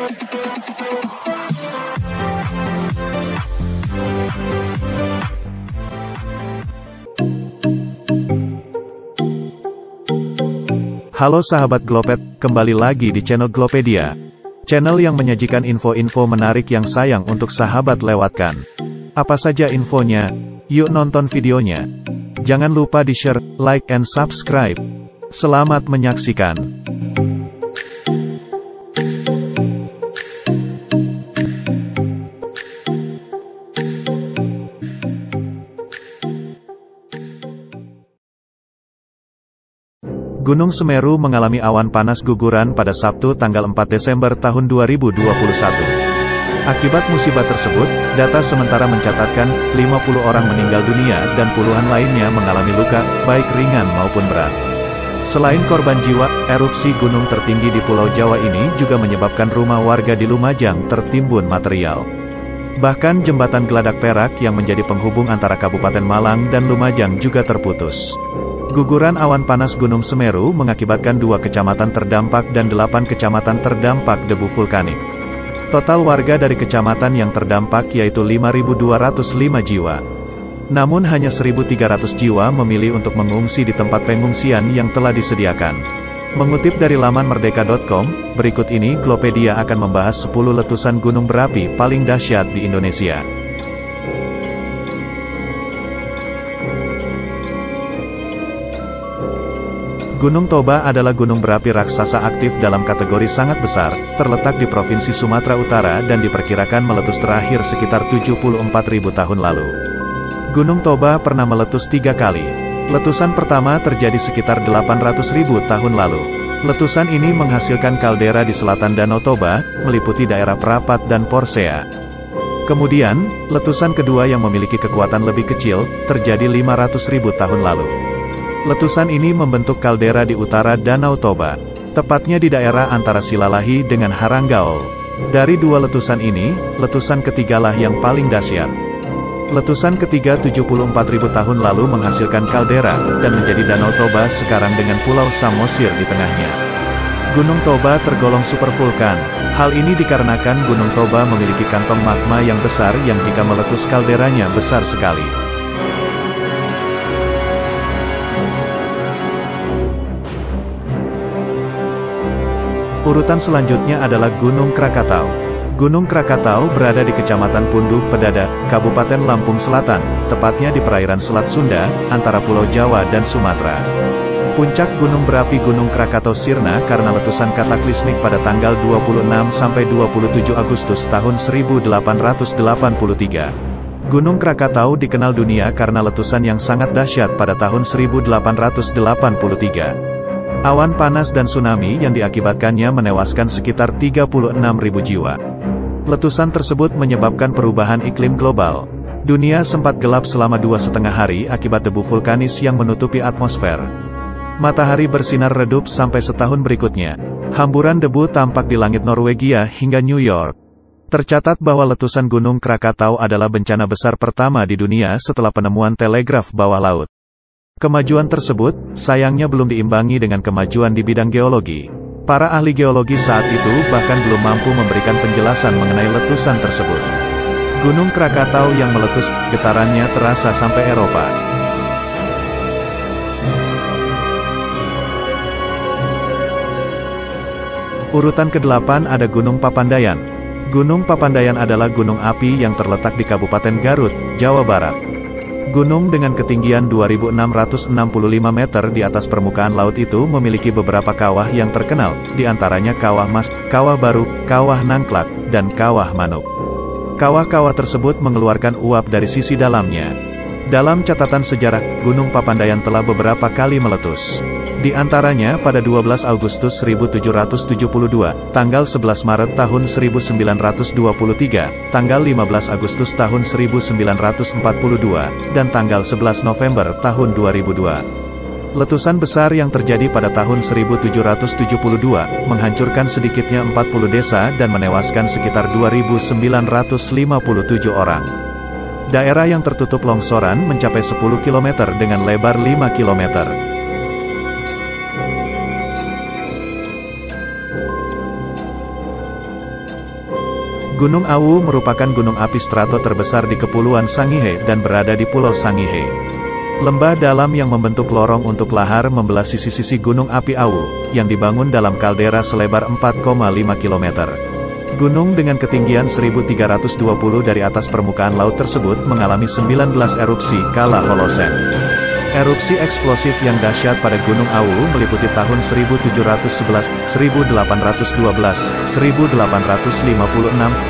Halo sahabat Glopet, kembali lagi di channel Glopedia. Channel yang menyajikan info-info menarik yang sayang untuk sahabat lewatkan. Apa saja infonya? Yuk nonton videonya. Jangan lupa di-share, like, and subscribe. Selamat menyaksikan. Gunung Semeru mengalami awan panas guguran pada Sabtu tanggal 4 Desember tahun 2021. Akibat musibah tersebut, data sementara mencatatkan 50 orang meninggal dunia dan puluhan lainnya mengalami luka, baik ringan maupun berat. Selain korban jiwa, erupsi gunung tertinggi di Pulau Jawa ini juga menyebabkan rumah warga di Lumajang tertimbun material. Bahkan jembatan Geladak Perak yang menjadi penghubung antara Kabupaten Malang dan Lumajang juga terputus. Guguran awan panas Gunung Semeru mengakibatkan 2 kecamatan terdampak dan 8 kecamatan terdampak debu vulkanik. Total warga dari kecamatan yang terdampak yaitu 5.205 jiwa. Namun hanya 1.300 jiwa memilih untuk mengungsi di tempat pengungsian yang telah disediakan. Mengutip dari laman merdeka.com, berikut ini Glopedia akan membahas 10 letusan gunung berapi paling dahsyat di Indonesia. Gunung Toba adalah gunung berapi raksasa aktif dalam kategori sangat besar, terletak di Provinsi Sumatera Utara dan diperkirakan meletus terakhir sekitar 74.000 tahun lalu. Gunung Toba pernah meletus 3 kali. Letusan pertama terjadi sekitar 800.000 tahun lalu. Letusan ini menghasilkan kaldera di selatan Danau Toba, meliputi daerah Prapat dan Porsea. Kemudian, letusan kedua yang memiliki kekuatan lebih kecil, terjadi 500.000 tahun lalu. Letusan ini membentuk kaldera di utara Danau Toba, tepatnya di daerah antara Silalahi dengan Haranggaol. Dari 2 letusan ini, letusan ketigalah yang paling dahsyat. Letusan ketiga 74.000 tahun lalu menghasilkan kaldera, dan menjadi Danau Toba sekarang dengan Pulau Samosir di tengahnya. Gunung Toba tergolong supervulkan. Hal ini dikarenakan Gunung Toba memiliki kantong magma yang besar yang jika meletus kalderanya besar sekali. Urutan selanjutnya adalah Gunung Krakatau. Gunung Krakatau berada di Kecamatan Punduh Pedada, Kabupaten Lampung Selatan, tepatnya di perairan Selat Sunda, antara Pulau Jawa dan Sumatera. Puncak gunung berapi Gunung Krakatau sirna karena letusan kataklismik pada tanggal 26–27 Agustus tahun 1883. Gunung Krakatau dikenal dunia karena letusan yang sangat dahsyat pada tahun 1883. Awan panas dan tsunami yang diakibatkannya menewaskan sekitar 36.000 jiwa. Letusan tersebut menyebabkan perubahan iklim global. Dunia sempat gelap selama 2,5 hari akibat debu vulkanis yang menutupi atmosfer. Matahari bersinar redup sampai setahun berikutnya. Hamburan debu tampak di langit Norwegia hingga New York. Tercatat bahwa letusan Gunung Krakatau adalah bencana besar pertama di dunia setelah penemuan telegraf bawah laut. Kemajuan tersebut, sayangnya belum diimbangi dengan kemajuan di bidang geologi. Para ahli geologi saat itu bahkan belum mampu memberikan penjelasan mengenai letusan tersebut. Gunung Krakatau yang meletus, getarannya terasa sampai Eropa. Urutan ke-8 ada Gunung Papandayan. Gunung Papandayan adalah gunung api yang terletak di Kabupaten Garut, Jawa Barat. Gunung dengan ketinggian 2.665 meter di atas permukaan laut itu memiliki beberapa kawah yang terkenal, di antaranya Kawah Mas, Kawah Baru, Kawah Nangklak, dan Kawah Manuk. Kawah-kawah tersebut mengeluarkan uap dari sisi dalamnya. Dalam catatan sejarah, Gunung Papandayan telah beberapa kali meletus. Di antaranya pada 12 Agustus 1772, tanggal 11 Maret tahun 1923, tanggal 15 Agustus tahun 1942, dan tanggal 11 November tahun 2002. Letusan besar yang terjadi pada tahun 1772, menghancurkan sedikitnya 40 desa dan menewaskan sekitar 2.957 orang. Daerah yang tertutup longsoran mencapai 10 km dengan lebar 5 km. Gunung Awu merupakan gunung api strato terbesar di Kepulauan Sangihe dan berada di Pulau Sangihe. Lembah dalam yang membentuk lorong untuk lahar membelah sisi-sisi Gunung Api Awu, yang dibangun dalam kaldera selebar 4,5 km. Gunung dengan ketinggian 1320 dari atas permukaan laut tersebut mengalami 19 erupsi kala Holosen. Erupsi eksplosif yang dahsyat pada Gunung Awu meliputi tahun 1711, 1812, 1856,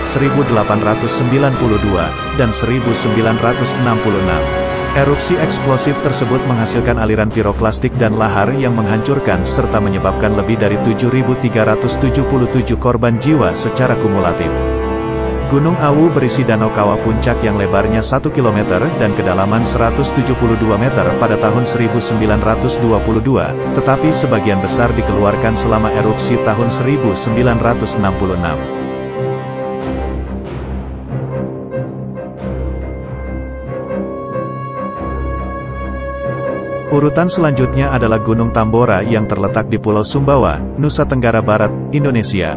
1892, dan 1966. Erupsi eksplosif tersebut menghasilkan aliran piroklastik dan lahar yang menghancurkan serta menyebabkan lebih dari 7.377 korban jiwa secara kumulatif. Gunung Awu berisi danau kawah puncak yang lebarnya 1 km dan kedalaman 172 meter pada tahun 1922, tetapi sebagian besar dikeluarkan selama erupsi tahun 1966. Urutan selanjutnya adalah Gunung Tambora yang terletak di Pulau Sumbawa, Nusa Tenggara Barat, Indonesia.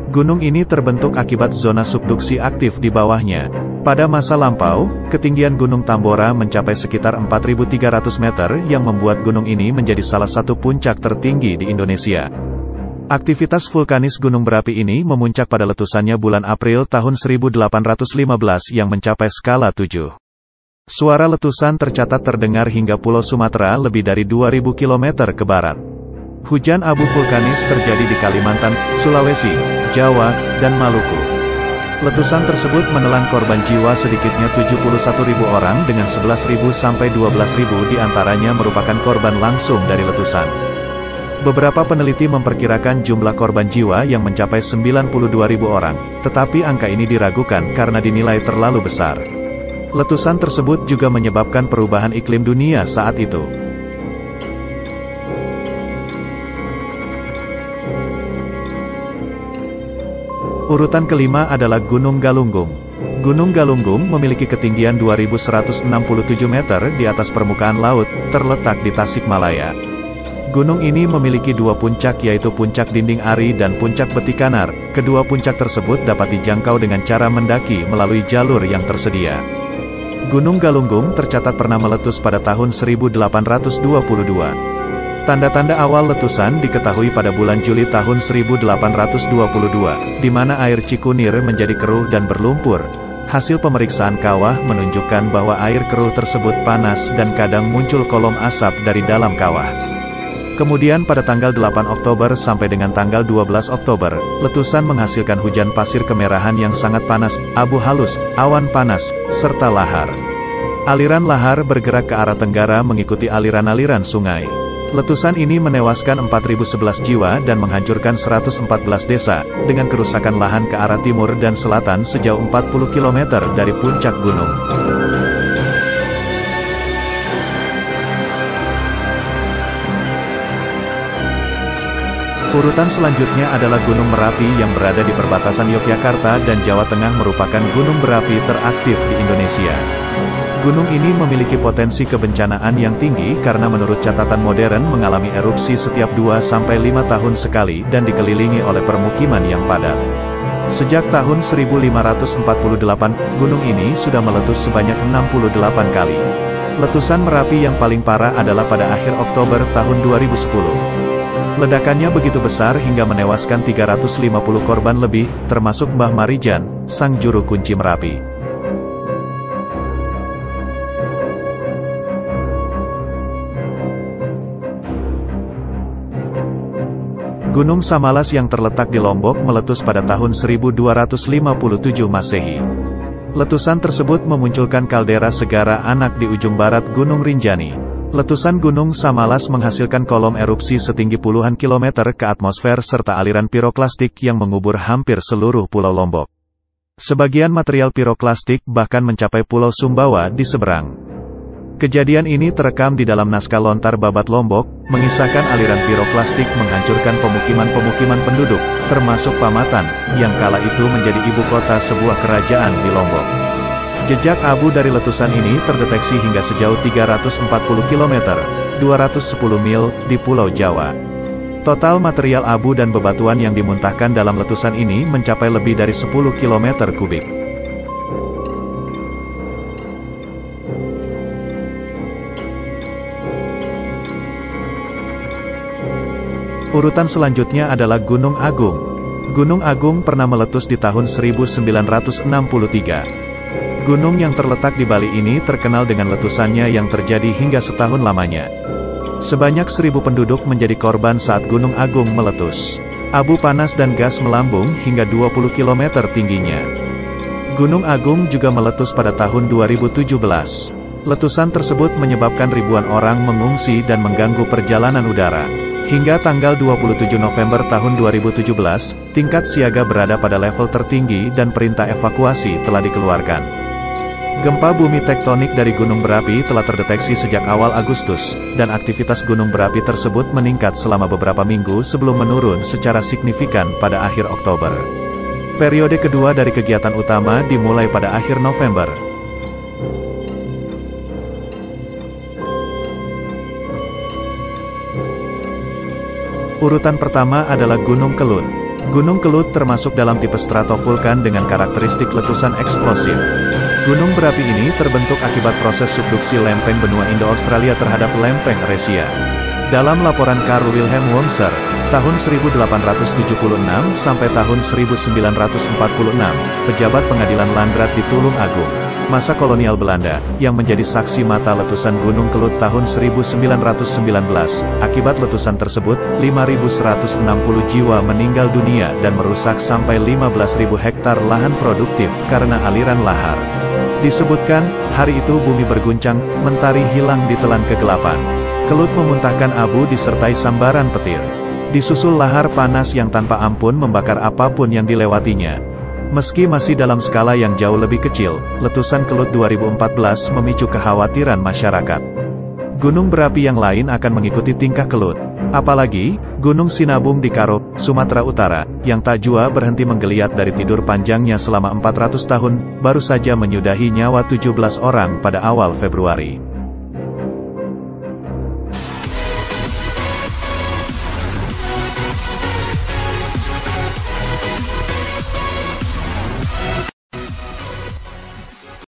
Gunung ini terbentuk akibat zona subduksi aktif di bawahnya. Pada masa lampau, ketinggian Gunung Tambora mencapai sekitar 4.300 meter yang membuat gunung ini menjadi salah satu puncak tertinggi di Indonesia. Aktivitas vulkanis gunung berapi ini memuncak pada letusannya bulan April tahun 1815 yang mencapai skala 7. Suara letusan tercatat terdengar hingga Pulau Sumatera lebih dari 2.000 km ke barat. Hujan abu vulkanis terjadi di Kalimantan, Sulawesi, Jawa, dan Maluku. Letusan tersebut menelan korban jiwa sedikitnya 71.000 orang dengan 11.000 sampai 12.000 diantaranya merupakan korban langsung dari letusan. Beberapa peneliti memperkirakan jumlah korban jiwa yang mencapai 92.000 orang, tetapi angka ini diragukan karena dinilai terlalu besar. Letusan tersebut juga menyebabkan perubahan iklim dunia saat itu. Urutan kelima adalah Gunung Galunggung. Gunung Galunggung memiliki ketinggian 2.167 meter di atas permukaan laut, terletak di Tasikmalaya. Gunung ini memiliki dua puncak yaitu Puncak Dinding Ari dan Puncak Betikanar. Kedua puncak tersebut dapat dijangkau dengan cara mendaki melalui jalur yang tersedia. Gunung Galunggung tercatat pernah meletus pada tahun 1822. Tanda-tanda awal letusan diketahui pada bulan Juli tahun 1822, di mana air Cikunir menjadi keruh dan berlumpur. Hasil pemeriksaan kawah menunjukkan bahwa air keruh tersebut panas dan kadang muncul kolom asap dari dalam kawah. Kemudian pada tanggal 8 Oktober sampai dengan tanggal 12 Oktober, letusan menghasilkan hujan pasir kemerahan yang sangat panas, abu halus, awan panas, serta lahar. Aliran lahar bergerak ke arah tenggara mengikuti aliran-aliran sungai. Letusan ini menewaskan 4.011 jiwa dan menghancurkan 114 desa, dengan kerusakan lahan ke arah timur dan selatan sejauh 40 km dari puncak gunung. Urutan selanjutnya adalah Gunung Merapi yang berada di perbatasan Yogyakarta dan Jawa Tengah merupakan gunung berapi teraktif di Indonesia. Gunung ini memiliki potensi kebencanaan yang tinggi karena menurut catatan modern mengalami erupsi setiap 2-5 tahun sekali dan dikelilingi oleh permukiman yang padat. Sejak tahun 1548, gunung ini sudah meletus sebanyak 68 kali. Letusan Merapi yang paling parah adalah pada akhir Oktober tahun 2010. Ledakannya begitu besar hingga menewaskan 350 korban lebih, termasuk Mbah Marijan, sang juru kunci Merapi. Gunung Samalas yang terletak di Lombok meletus pada tahun 1257 Masehi. Letusan tersebut memunculkan kaldera segara anak di ujung barat Gunung Rinjani. Letusan Gunung Samalas menghasilkan kolom erupsi setinggi puluhan kilometer ke atmosfer serta aliran piroklastik yang mengubur hampir seluruh Pulau Lombok. Sebagian material piroklastik bahkan mencapai Pulau Sumbawa di seberang. Kejadian ini terekam di dalam naskah Lontar Babat Lombok, mengisahkan aliran piroklastik menghancurkan pemukiman-pemukiman penduduk, termasuk Pamatan, yang kala itu menjadi ibu kota sebuah kerajaan di Lombok. Jejak abu dari letusan ini terdeteksi hingga sejauh 340 km, 210 mil, di Pulau Jawa. Total material abu dan bebatuan yang dimuntahkan dalam letusan ini mencapai lebih dari 10 km kubik. Urutan selanjutnya adalah Gunung Agung. Gunung Agung pernah meletus di tahun 1963. Gunung yang terletak di Bali ini terkenal dengan letusannya yang terjadi hingga setahun lamanya. Sebanyak 1.000 penduduk menjadi korban saat Gunung Agung meletus. Abu panas dan gas melambung hingga 20 km tingginya. Gunung Agung juga meletus pada tahun 2017. Letusan tersebut menyebabkan ribuan orang mengungsi dan mengganggu perjalanan udara. Hingga tanggal 27 November tahun 2017, tingkat siaga berada pada level tertinggi dan perintah evakuasi telah dikeluarkan. Gempa bumi tektonik dari gunung berapi telah terdeteksi sejak awal Agustus, dan aktivitas gunung berapi tersebut meningkat selama beberapa minggu sebelum menurun secara signifikan pada akhir Oktober. Periode kedua dari kegiatan utama dimulai pada akhir November. Urutan pertama adalah Gunung Kelut. Gunung Kelut termasuk dalam tipe stratovulkan dengan karakteristik letusan eksplosif. Gunung berapi ini terbentuk akibat proses subduksi lempeng benua Indo-Australia terhadap lempeng Eurasia. Dalam laporan Carl Wilhelm Wurmser, tahun 1876 sampai tahun 1946, pejabat pengadilan Landrat di Tulung Agung, masa kolonial Belanda, yang menjadi saksi mata letusan Gunung Kelut tahun 1919. Akibat letusan tersebut, 5.160 jiwa meninggal dunia dan merusak sampai 15.000 hektar lahan produktif karena aliran lahar. Disebutkan, hari itu bumi berguncang, mentari hilang ditelan kegelapan. Kelut memuntahkan abu disertai sambaran petir. Disusul lahar panas yang tanpa ampun membakar apapun yang dilewatinya. Meski masih dalam skala yang jauh lebih kecil, letusan Kelut 2014 memicu kekhawatiran masyarakat. Gunung berapi yang lain akan mengikuti tingkah Kelut. Apalagi, Gunung Sinabung di Karo, Sumatera Utara, yang tak jua berhenti menggeliat dari tidur panjangnya selama 400 tahun, baru saja menyudahi nyawa 17 orang pada awal Februari.